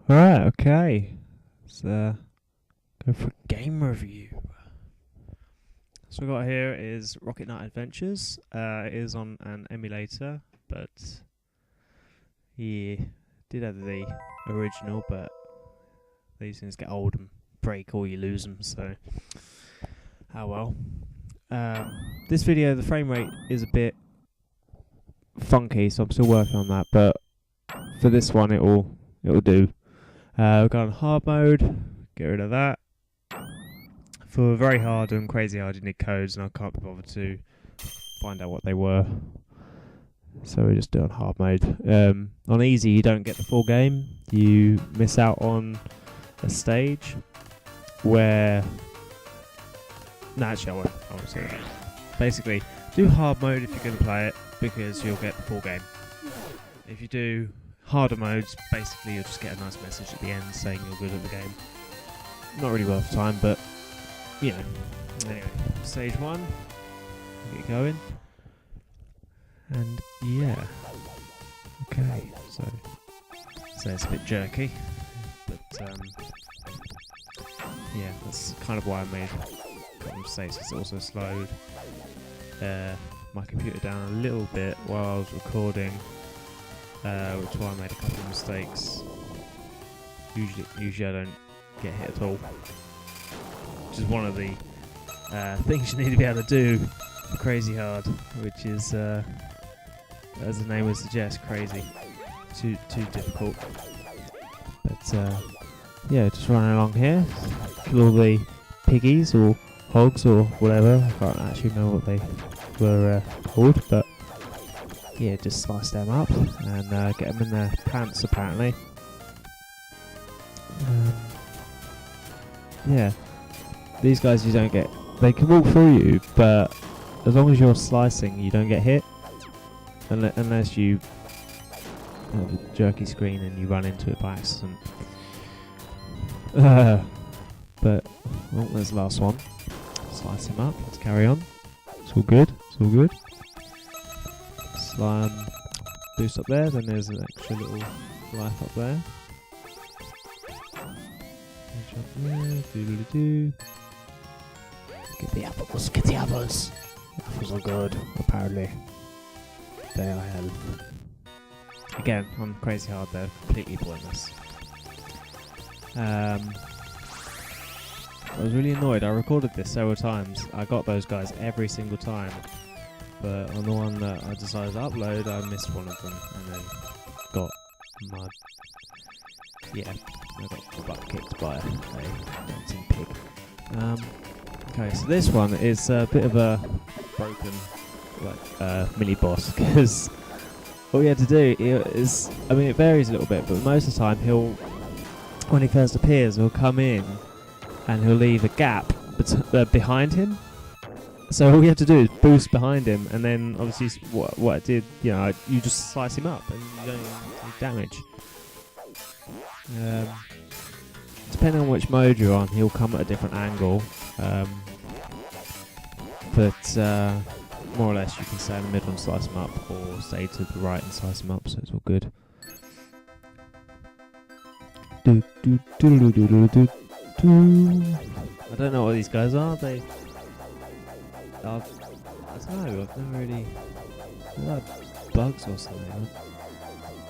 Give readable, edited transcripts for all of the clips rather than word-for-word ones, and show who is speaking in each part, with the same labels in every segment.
Speaker 1: Alright, okay. Let's go for a game review. So what we got here is Rocket Knight Adventures. It is on an emulator, but yeah, did have the original, but these things get old and break or you lose them, so oh well. This video, the frame rate is a bit funky, so I'm still working on that, but for this one it'll do. We've got on hard mode, get rid of that. For very hard and crazy hard you need codes, and I can't be bothered to find out what they were, so we just do it on hard mode. On easy you don't get the full game, you miss out on a stage where actually I won't say that. Basically, do hard mode if you're going to play it, because you'll get the full game. If you do harder modes, basically you'll just get a nice message at the end saying you're good at the game. Not really worth time, but you know. Anyway, stage 1, get going, and yeah, okay. So it's a bit jerky, but yeah, that's kind of why I made a couple of mistakes. It's also slowed my computer down a little bit while I was recording, which is why I made a couple of mistakes. Usually I don't get hit at all, which is one of the things you need to be able to do for crazy hard, which is, as the name would suggest, crazy. Too difficult. But yeah, just running along here, kill all the piggies or hogs or whatever. I can't actually know what they were called, but yeah, just slice them up and get them in their pants apparently. Yeah, these guys you don't get, they can walk through you, but as long as you're slicing you don't get hit, unless you have a jerky screen and you run into it by accident. But well, there's the last one. Slice him up, let's carry on. It's all good, it's all good. Slime boost up there, then there's an extra little life up there. Doodly-doo. Get the apples, get the apples! Apples are good, apparently. They are hell. Again, on crazy hard, they're completely pointless. I was really annoyed. I recorded this several times. I got those guys every single time, but on the one that I decided to upload, I missed one of them and then got mud. Yeah, I got butt kicked by a dancing pig. Okay, so this one is a bit of a broken mini boss, because all you had to do is, I mean, it varies a little bit, but most of the time when he first appears, he'll come in and he'll leave a gap behind him. So all you have to do is boost behind him, and then obviously what it did, you know, you just slice him up and you don't take damage. Depending on which mode you're on, he'll come at a different angle. But more or less you can stay in the middle and slice him up, or stay to the right and slice him up, so it's all good. I don't know what these guys are. I don't know, I've never really... They're like bugs or something.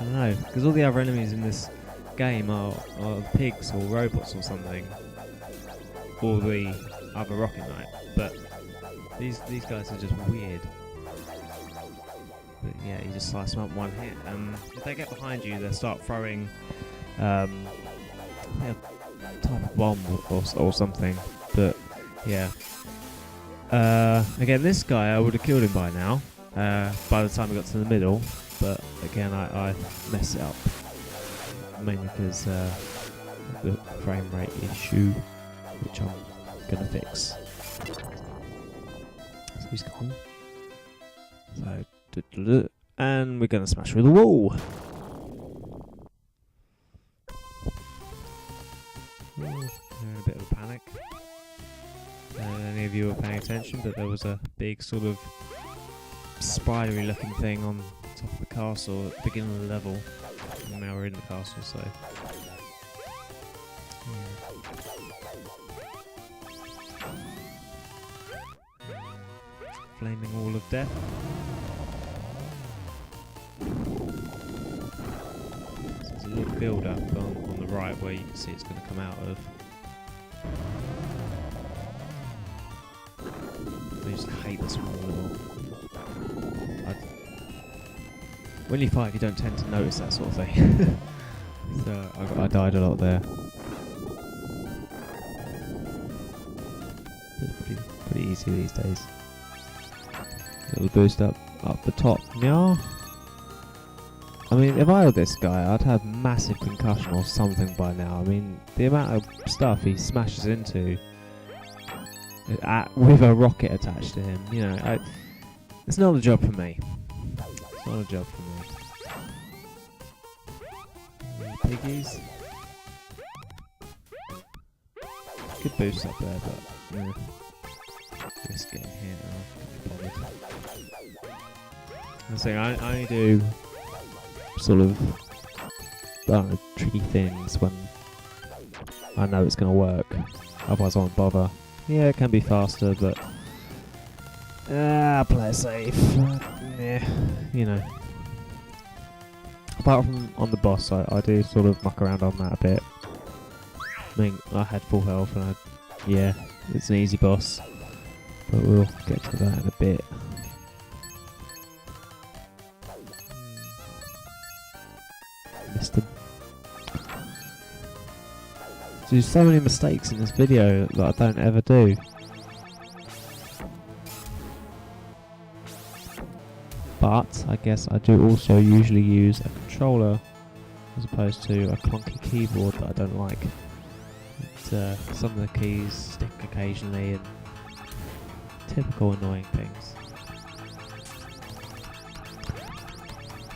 Speaker 1: I don't know, because all the other enemies in this game are pigs or robots or something, or the other Rocket Knight, but these guys are just weird. But yeah, you just slice them up one hit, and if they get behind you, they start throwing a type of bomb or something. But yeah, again, this guy I would have killed him by now, by the time I got to the middle, but again I messed it up, mainly because the frame rate issue, which I'm gonna fix. So he's gone. So and we're gonna smash through the wall. They're in a bit of a panic. Any of you were paying attention, but there was a big sort of spidery looking thing on top of the castle at the beginning of the level. And now we're in the castle, so Flaming Wall of Death. So there's a little build up on the right where you can see it's going to come out of. I used to hate this one a little. When you fight, you don't tend to notice that sort of thing. So I died a lot there. It's pretty easy these days. Little boost up the top. Yeah. I mean, if I were this guy, I'd have massive concussion or something by now. I mean, the amount of stuff he smashes into with a rocket attached to him, you know, it's not a job for me. It's not a job for me. Piggies. Good boost up there, but yeah. Just getting here. I'm saying I only do sort of tricky things when I know it's going to work. Otherwise, I won't bother. Yeah, it can be faster, but play it safe. Yeah, you know. Apart from on the boss, I do sort of muck around on that a bit. I mean, I had full health, and yeah, it's an easy boss, but we'll get to that in a bit. Missed him. There's so many mistakes in this video that I don't ever do. But I guess I do also usually use a controller as opposed to a clunky keyboard that I don't like. Some of the keys stick occasionally and typical annoying things.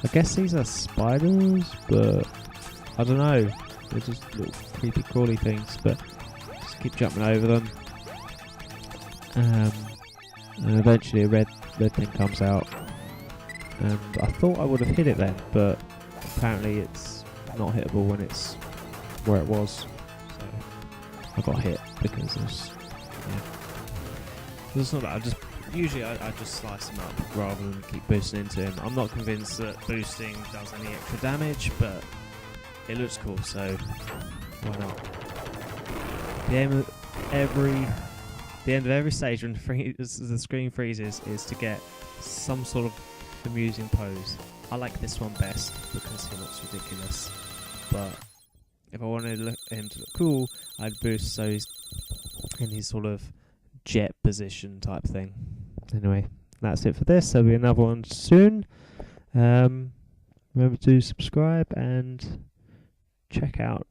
Speaker 1: I guess these are spiders, but I don't know. They're just little creepy crawly things, but just keep jumping over them. And eventually a red thing comes out. And I thought I would have hit it then, but apparently it's not hittable when it's where it was. So I got hit because there's, yeah. It's not that, usually I just slice him up rather than keep boosting into him. I'm not convinced that boosting does any extra damage, but it looks cool, so why not? The end of every stage when the screen freezes is to get some sort of amusing pose. I like this one best because he looks ridiculous, but if I wanted him to look cool, I'd boost so he's in his sort of jet position type thing. Anyway, that's it for this. There'll be another one soon. Remember to subscribe and check out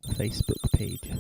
Speaker 1: the Facebook page.